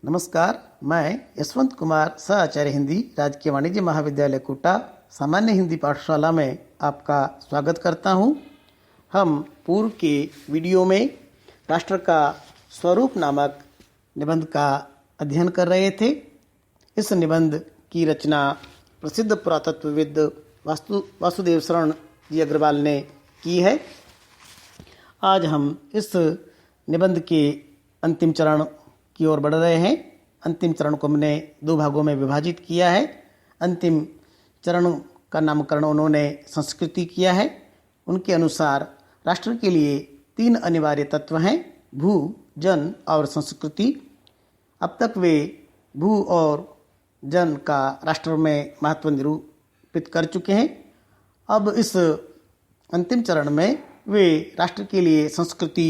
नमस्कार, मैं यशवंत कुमार सह आचार्य हिंदी राजकीय वाणिज्य महाविद्यालय कोटा सामान्य हिंदी पाठशाला में आपका स्वागत करता हूं। हम पूर्व के वीडियो में राष्ट्र का स्वरूप नामक निबंध का अध्ययन कर रहे थे। इस निबंध की रचना प्रसिद्ध पुरातत्वविद वासुदेव शरण जी अग्रवाल ने की है। आज हम इस निबंध के अंतिम चरण की ओर बढ़ रहे हैं। अंतिम चरण को हमने दो भागों में विभाजित किया है। अंतिम चरण का नामकरण उन्होंने संस्कृति किया है। उनके अनुसार राष्ट्र के लिए 3 अनिवार्य तत्व हैं, भू, जन और संस्कृति। अब तक वे भू और जन का राष्ट्र में महत्व निरूपित कर चुके हैं। अब इस अंतिम चरण में वे राष्ट्र के लिए संस्कृति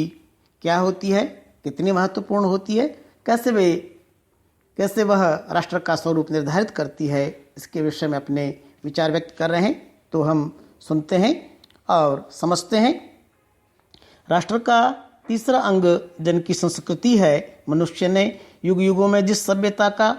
क्या होती है, कितनी महत्वपूर्ण होती है, कैसे वह राष्ट्र का स्वरूप निर्धारित करती है, इसके विषय में अपने विचार व्यक्त कर रहे हैं। तो हम सुनते हैं और समझते हैं। राष्ट्र का तीसरा अंग जन की संस्कृति है। मनुष्य ने युग युगों में जिस सभ्यता का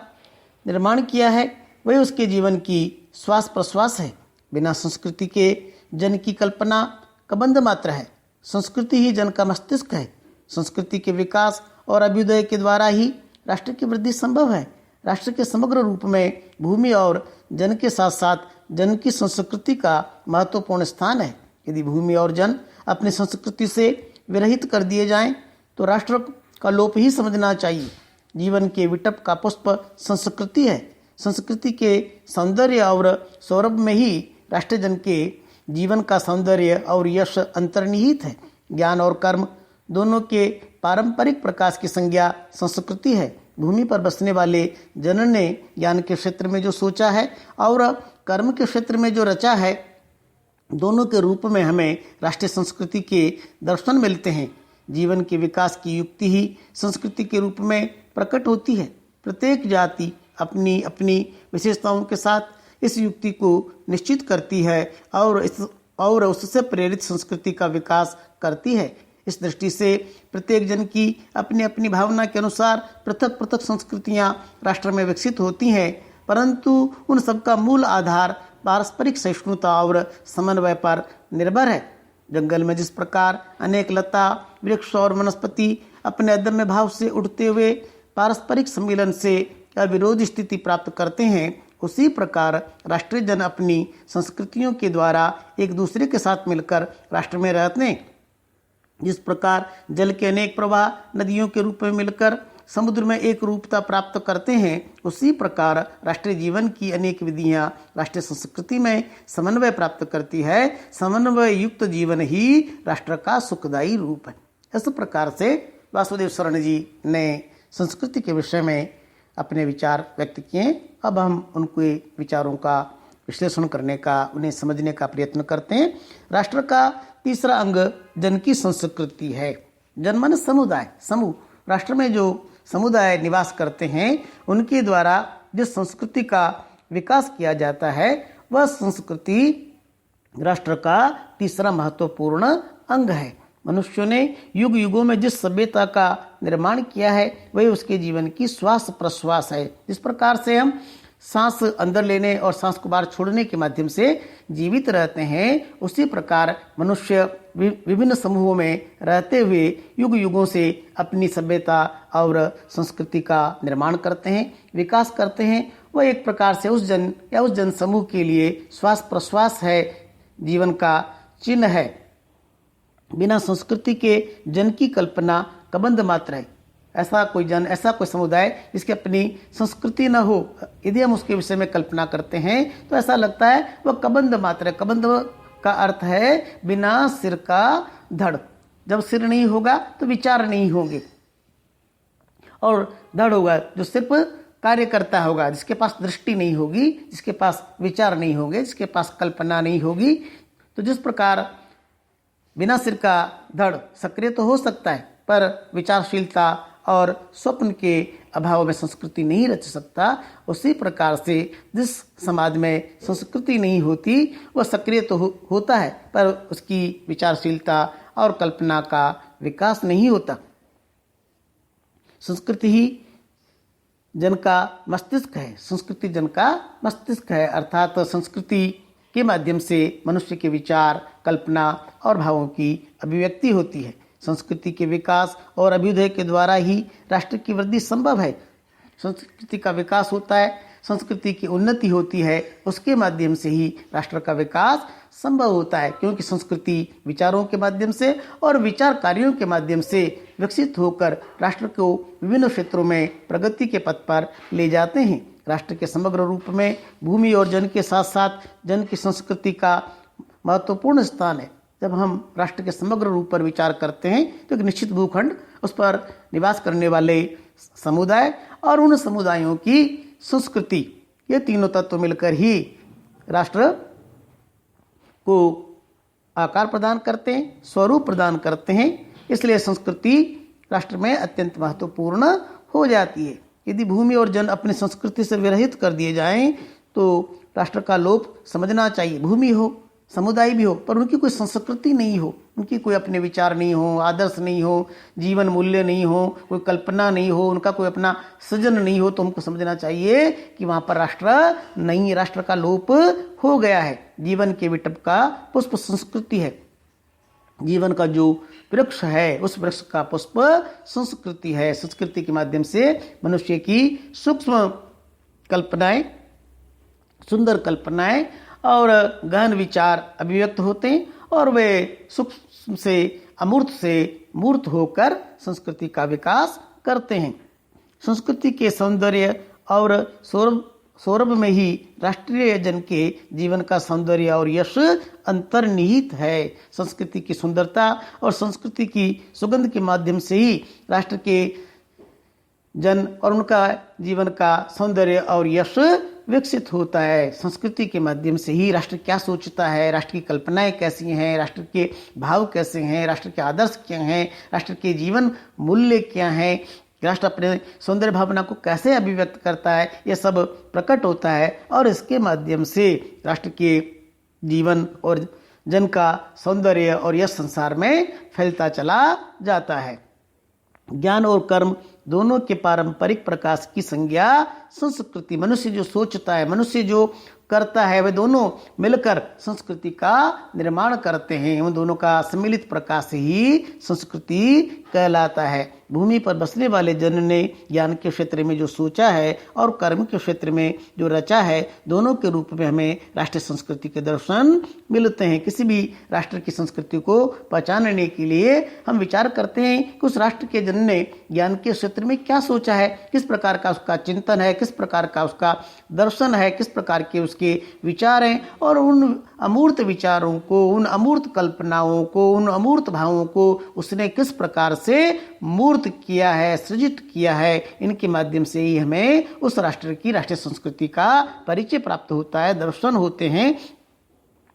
निर्माण किया है वही उसके जीवन की श्वास प्रश्वास है। बिना संस्कृति के जन की कल्पना कबंध मात्र है। संस्कृति ही जन का मस्तिष्क है। संस्कृति के विकास और अभ्युदय के द्वारा ही राष्ट्र की वृद्धि संभव है। राष्ट्र के समग्र रूप में भूमि और जन के साथ साथ जन की संस्कृति का महत्वपूर्ण स्थान है। यदि भूमि और जन अपनी संस्कृति से विरहित कर दिए जाएं तो राष्ट्र का लोप ही समझना चाहिए। जीवन के विटप का पुष्प संस्कृति है। संस्कृति के सौंदर्य और सौरभ में ही राष्ट्रजन के जीवन का सौंदर्य और यश अंतर्निहित है। ज्ञान और कर्म दोनों के पारंपरिक प्रकाश की संज्ञा संस्कृति है। भूमि पर बसने वाले जन ने ज्ञान के क्षेत्र में जो सोचा है और कर्म के क्षेत्र में जो रचा है, दोनों के रूप में हमें राष्ट्रीय संस्कृति के दर्शन मिलते हैं। जीवन के विकास की युक्ति ही संस्कृति के रूप में प्रकट होती है। प्रत्येक जाति अपनी अपनी विशेषताओं के साथ इस युक्ति को निश्चित करती है और उससे प्रेरित संस्कृति का विकास करती है। इस दृष्टि से प्रत्येक जन की अपनी अपनी भावना के अनुसार पृथक पृथक संस्कृतियां राष्ट्र में विकसित होती हैं, परंतु उन सबका मूल आधार पारस्परिक सहिष्णुता और समन्वय पर निर्भर है। जंगल में जिस प्रकार अनेक लता, वृक्ष और वनस्पति अपने अदम्य भाव से उठते हुए पारस्परिक सम्मिलन से अविरोध स्थिति प्राप्त करते हैं, उसी प्रकार राष्ट्रीय जन अपनी संस्कृतियों के द्वारा एक दूसरे के साथ मिलकर राष्ट्र में रहते हैं। जिस प्रकार जल के अनेक प्रवाह नदियों के रूप में मिलकर समुद्र में एक रूपता प्राप्त करते हैं, उसी प्रकार राष्ट्रीय जीवन की अनेक विधियां राष्ट्रीय संस्कृति में समन्वय प्राप्त करती है। समन्वय युक्त जीवन ही राष्ट्र का सुखदायी रूप है। इस प्रकार से वासुदेव शरण जी ने संस्कृति के विषय में अपने विचार व्यक्त किए। अब हम उनके विचारों का विश्लेषण करने का, उन्हें समझने का प्रयत्न करते हैं। राष्ट्र का तीसरा अंग जन की संस्कृति है। जन माने समुदाय, समूह। राष्ट्र में जो समुदाय निवास करते हैं उनके द्वारा जिस संस्कृति का विकास किया जाता है वह संस्कृति राष्ट्र का तीसरा महत्वपूर्ण अंग है। मनुष्य ने युग युगों में जिस सभ्यता का निर्माण किया है वही उसके जीवन की श्वास प्रश्वास है। जिस प्रकार से हम सांस अंदर लेने और सांस को बाहर छोड़ने के माध्यम से जीवित रहते हैं, उसी प्रकार मनुष्य विभिन्न समूहों में रहते हुए युग युगों से अपनी सभ्यता और संस्कृति का निर्माण करते हैं, विकास करते हैं। वह एक प्रकार से उस जन या उस जन समूह के लिए श्वास प्रश्वास है, जीवन का चिन्ह है। बिना संस्कृति के जन की कल्पना कबंध मात्र है। ऐसा कोई जन, ऐसा कोई समुदाय जिसकी अपनी संस्कृति न हो, यदि हम उसके विषय में कल्पना करते हैं तो ऐसा लगता है वह कबंध मात्र है। कबंध का अर्थ है बिना सिर का धड़। जब सिर नहीं होगा तो विचार नहीं होंगे, और धड़ होगा जो सिर्फ कार्य करता होगा, जिसके पास दृष्टि नहीं होगी, जिसके पास विचार नहीं होंगे, जिसके पास कल्पना नहीं होगी। तो जिस प्रकार बिना सिर का धड़ सक्रिय तो हो सकता है पर विचारशीलता और स्वप्न के अभाव में संस्कृति नहीं रच सकता, उसी प्रकार से जिस समाज में संस्कृति नहीं होती वह सक्रिय तो होता है पर उसकी विचारशीलता और कल्पना का विकास नहीं होता। संस्कृति ही जन का मस्तिष्क है, संस्कृति जन का मस्तिष्क है, अर्थात संस्कृति के माध्यम से मनुष्य के विचार, कल्पना और भावों की अभिव्यक्ति होती है। संस्कृति के विकास और अभ्युदय के द्वारा ही राष्ट्र की वृद्धि संभव है। संस्कृति का विकास होता है, संस्कृति की उन्नति होती है, उसके माध्यम से ही राष्ट्र का विकास संभव होता है, क्योंकि संस्कृति विचारों के माध्यम से और विचार कार्यों के माध्यम से विकसित होकर राष्ट्र को विभिन्न क्षेत्रों में प्रगति के पथ पर ले जाते हैं। राष्ट्र के समग्र रूप में भूमि और जन के साथ साथ जन की संस्कृति का महत्वपूर्ण स्थान है। जब हम राष्ट्र के समग्र रूप पर विचार करते हैं तो एक निश्चित भूखंड, उस पर निवास करने वाले समुदाय और उन समुदायों की संस्कृति, ये तीनों तत्व मिलकर ही राष्ट्र को आकार प्रदान करते हैं, स्वरूप प्रदान करते हैं। इसलिए संस्कृति राष्ट्र में अत्यंत महत्वपूर्ण हो जाती है। यदि भूमि और जन अपनी संस्कृति से विरहित कर दिए जाएं तो राष्ट्र का लोप समझना चाहिए। भूमि हो, समुदाय भी हो, पर उनकी कोई संस्कृति नहीं हो, उनकी कोई अपने विचार नहीं हो, आदर्श नहीं हो, जीवन मूल्य नहीं हो, कोई कल्पना नहीं हो, उनका कोई अपना सृजन नहीं हो, तो हमको समझना चाहिए कि वहाँ पर राष्ट्र नहीं, राष्ट्र का लोप हो गया है। जीवन के विटप का पुष्प संस्कृति है। जीवन का जो वृक्ष है उस वृक्ष का पुष्प संस्कृति है। संस्कृति के माध्यम से मनुष्य की सूक्ष्म कल्पनाएं, सुंदर कल्पनाएं और गहन विचार अभिव्यक्त होते हैं और वे सूक्ष्म से अमूर्त से मूर्त होकर संस्कृति का विकास करते हैं। संस्कृति के सौंदर्य और सौरभ में ही राष्ट्रीय जन के जीवन का सौंदर्य और यश अंतर्निहित है। संस्कृति की सुंदरता और संस्कृति की सुगंध के माध्यम से ही राष्ट्र के जन और उनका जीवन का सौंदर्य और यश विकसित होता है। संस्कृति के माध्यम से ही राष्ट्र क्या सोचता है, राष्ट्र की कल्पनाएं कैसी हैं, राष्ट्र के भाव कैसे हैं, राष्ट्र के आदर्श क्या हैं, राष्ट्र के जीवन मूल्य क्या हैं, राष्ट्र अपने सौंदर्य भावना को कैसे अभिव्यक्त करता है, यह सब प्रकट होता है और इसके माध्यम से राष्ट्र के जीवन और जन का सौंदर्य और यश संसार में फैलता चला जाता है। ज्ञान और कर्म दोनों के पारंपरिक प्रकाश की संज्ञा संस्कृति। मनुष्य जो सोचता है, मनुष्य जो करता है, वे दोनों मिलकर संस्कृति का निर्माण करते हैं। उन दोनों का सम्मिलित प्रकाश ही संस्कृति कहलाता है। भूमि पर बसने वाले जन ने ज्ञान के क्षेत्र में जो सोचा है और कर्म के क्षेत्र में जो रचा है, दोनों के रूप में हमें राष्ट्रीय संस्कृति के दर्शन मिलते हैं। किसी भी राष्ट्र की संस्कृति को पहचानने के लिए हम विचार करते हैं कि उस राष्ट्र के जन ने ज्ञान के क्षेत्र में क्या सोचा है, किस प्रकार का उसका चिंतन है, किस प्रकार का उसका दर्शन है, किस प्रकार के उसके विचार हैं, और उन अमूर्त विचारों को, उन अमूर्त कल्पनाओं को, उन अमूर्त भावों को उसने किस प्रकार से मूर्त किया है, सृजित किया है। इनके माध्यम से ही हमें उस राष्ट्र की राष्ट्रीय संस्कृति का परिचय प्राप्त होता है, दर्शन होते हैं।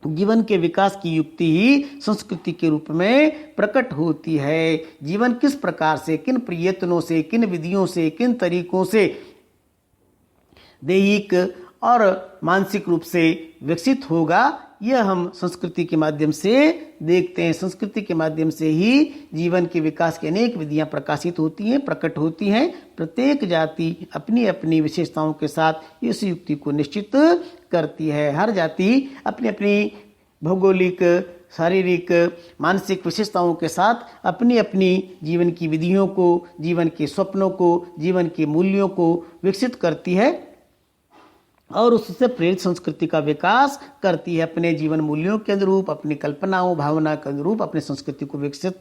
जीवन के विकास की युक्ति ही संस्कृति के रूप में प्रकट होती है। जीवन किस प्रकार से, किन प्रयत्नों से, किन विधियों से, किन तरीकों से दैहिक और मानसिक रूप से विकसित होगा, यह हम संस्कृति के माध्यम से देखते हैं। संस्कृति के माध्यम से ही जीवन के विकास की अनेक विधियां प्रकाशित होती हैं, प्रकट होती हैं। प्रत्येक जाति अपनी अपनी विशेषताओं के साथ इस युक्ति को निश्चित करती है। हर जाति अपनी अपनी भौगोलिक, शारीरिक, मानसिक विशेषताओं के साथ अपनी अपनी जीवन की विधियों को, जीवन के स्वप्नों को, जीवन के मूल्यों को विकसित करती है और उससे प्रेरित संस्कृति का विकास करती है। अपने जीवन मूल्यों के अनुरूप, अपनी कल्पनाओं, भावना के अनुरूप अपनी संस्कृति को विकसित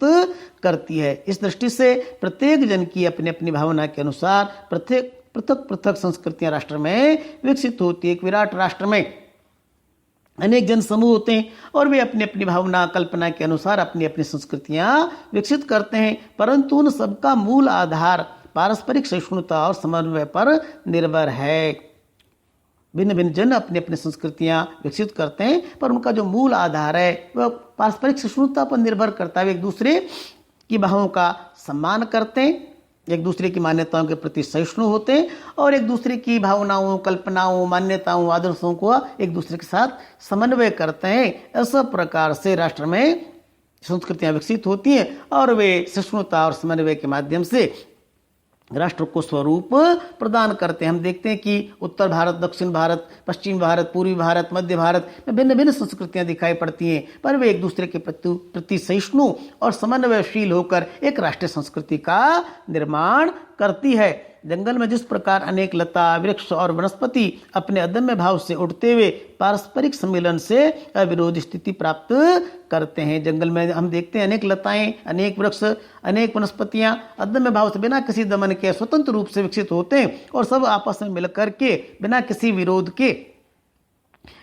करती है। इस दृष्टि से प्रत्येक जन की अपनी अपनी भावना के अनुसार पृथक पृथक संस्कृतियां राष्ट्र में विकसित होती है। एक विराट राष्ट्र में अनेक जन समूह होते हैं और वे अपनी अपनी भावना, कल्पना के अनुसार अपनी अपनी संस्कृतियां विकसित करते हैं, परंतु उन सबका मूल आधार पारस्परिक सहिष्णुता और समन्वय पर निर्भर है। भिन्न भिन्न जन अपनी अपनी संस्कृतियां विकसित करते हैं, पर उनका जो मूल आधार है वह पारस्परिक सहिष्णुता पर निर्भर करता है। एक दूसरे की भावों का सम्मान करते हैं, एक दूसरे की मान्यताओं के प्रति सहिष्णु होते हैं और एक दूसरे की भावनाओं, कल्पनाओं, मान्यताओं, आदर्शों को एक दूसरे के साथ समन्वय करते हैं। इस प्रकार से राष्ट्र में संस्कृतियां विकसित होती हैं और वे सहिष्णुता और समन्वय के माध्यम से राष्ट्र को स्वरूप प्रदान करते हैं। हम देखते हैं कि उत्तर भारत, दक्षिण भारत, पश्चिम भारत, पूर्वी भारत, मध्य भारत में भिन्न भिन्न संस्कृतियां दिखाई पड़ती हैं, पर वे एक दूसरे के प्रति सहिष्णु और समन्वयशील होकर एक राष्ट्रीय संस्कृति का निर्माण करती है। जंगल में जिस प्रकार अनेक लता, वृक्ष और वनस्पति अपने अदम्य भाव से उठते हुए पारस्परिक सम्मेलन से अविरोध स्थिति प्राप्त करते हैं। जंगल में हम देखते हैं अनेक लताएं, अनेक वृक्ष, अनेक वनस्पतियां अदम्य भाव से बिना किसी दमन के स्वतंत्र रूप से विकसित होते हैं और सब आपस में मिलकर के बिना किसी विरोध के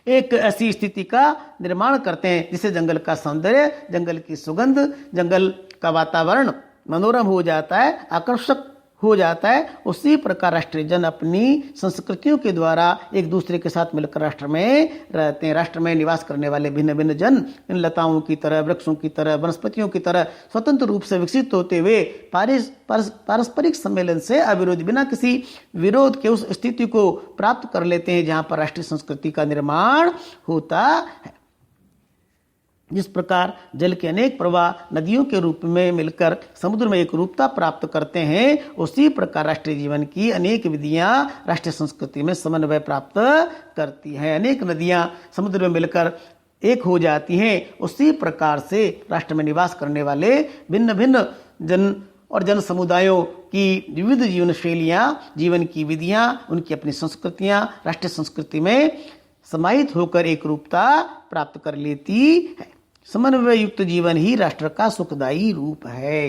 एक ऐसी स्थिति का निर्माण करते हैं जिससे जंगल का सौंदर्य, जंगल की सुगंध, जंगल का वातावरण मनोरम हो जाता है, आकर्षक हो जाता है। उसी प्रकार राष्ट्रीय जन अपनी संस्कृतियों के द्वारा एक दूसरे के साथ मिलकर राष्ट्र में रहते हैं। राष्ट्र में निवास करने वाले भिन्न भिन्न जन इन लताओं की तरह, वृक्षों की तरह, वनस्पतियों की तरह स्वतंत्र रूप से विकसित होते हुए पारस्परिक सम्मेलन से अविरोध, बिना किसी विरोध के उस स्थिति को प्राप्त कर लेते हैं जहां पर राष्ट्रीय संस्कृति का निर्माण होता है। जिस प्रकार जल के अनेक प्रवाह नदियों के रूप में मिलकर समुद्र में एक रूपता प्राप्त करते हैं, उसी प्रकार राष्ट्रीय जीवन की अनेक विधियां राष्ट्रीय संस्कृति में समन्वय प्राप्त करती हैं। अनेक नदियां समुद्र में मिलकर एक हो जाती हैं। उसी प्रकार से राष्ट्र में निवास करने वाले भिन्न भिन्न जन और जन समुदायों की विविध जीवन शैलियां, जीवन की विधियां, उनकी अपनी संस्कृतियां राष्ट्रीय संस्कृति में समाहित होकर एक रूपता प्राप्त कर लेती है। समन्वय युक्त जीवन ही राष्ट्र का सुखदायी रूप है।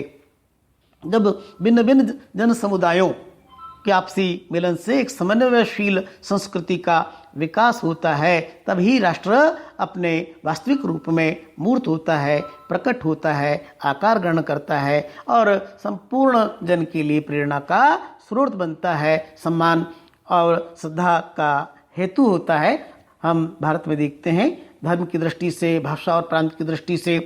जब भिन्न भिन्न जन समुदायों के आपसी मिलन से एक समन्वयशील संस्कृति का विकास होता है, तभी राष्ट्र अपने वास्तविक रूप में मूर्त होता है, प्रकट होता है, आकार ग्रहण करता है और संपूर्ण जन के लिए प्रेरणा का स्रोत बनता है, सम्मान और श्रद्धा का हेतु होता है। हम भारत में देखते हैं धर्म की दृष्टि से, भाषा और प्रांत की दृष्टि से,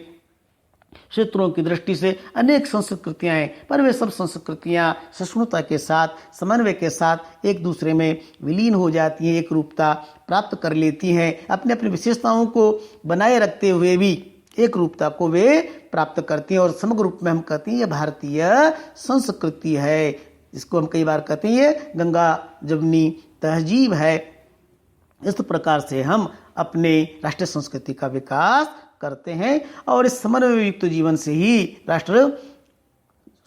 क्षेत्रों की दृष्टि से अनेक संस्कृतियां हैं, पर वे सब संस्कृतियां सहिष्णुता के साथ, समन्वय के साथ एक दूसरे में विलीन हो जाती हैं, एक रूपता प्राप्त कर लेती हैं। अपने अपनी विशेषताओं को बनाए रखते हुए भी एक रूपता को वे प्राप्त करती हैं और समग्र रूप में हम कहते हैं ये भारतीय संस्कृति है, जिसको हम कई बार कहते हैं ये गंगा जमुनी तहजीब है। इस प्रकार से हम अपने राष्ट्रीय संस्कृति का विकास करते हैं और इस समन्वय युक्त जीवन से ही राष्ट्र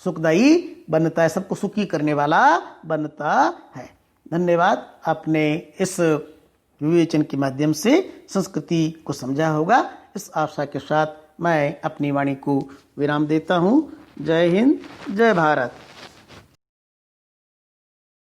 सुखदायी बनता है, सबको सुखी करने वाला बनता है। धन्यवाद। आपने इस विवेचन के माध्यम से संस्कृति को समझा होगा। इस आशा के साथ मैं अपनी वाणी को विराम देता हूँ। जय हिंद, जय भारत।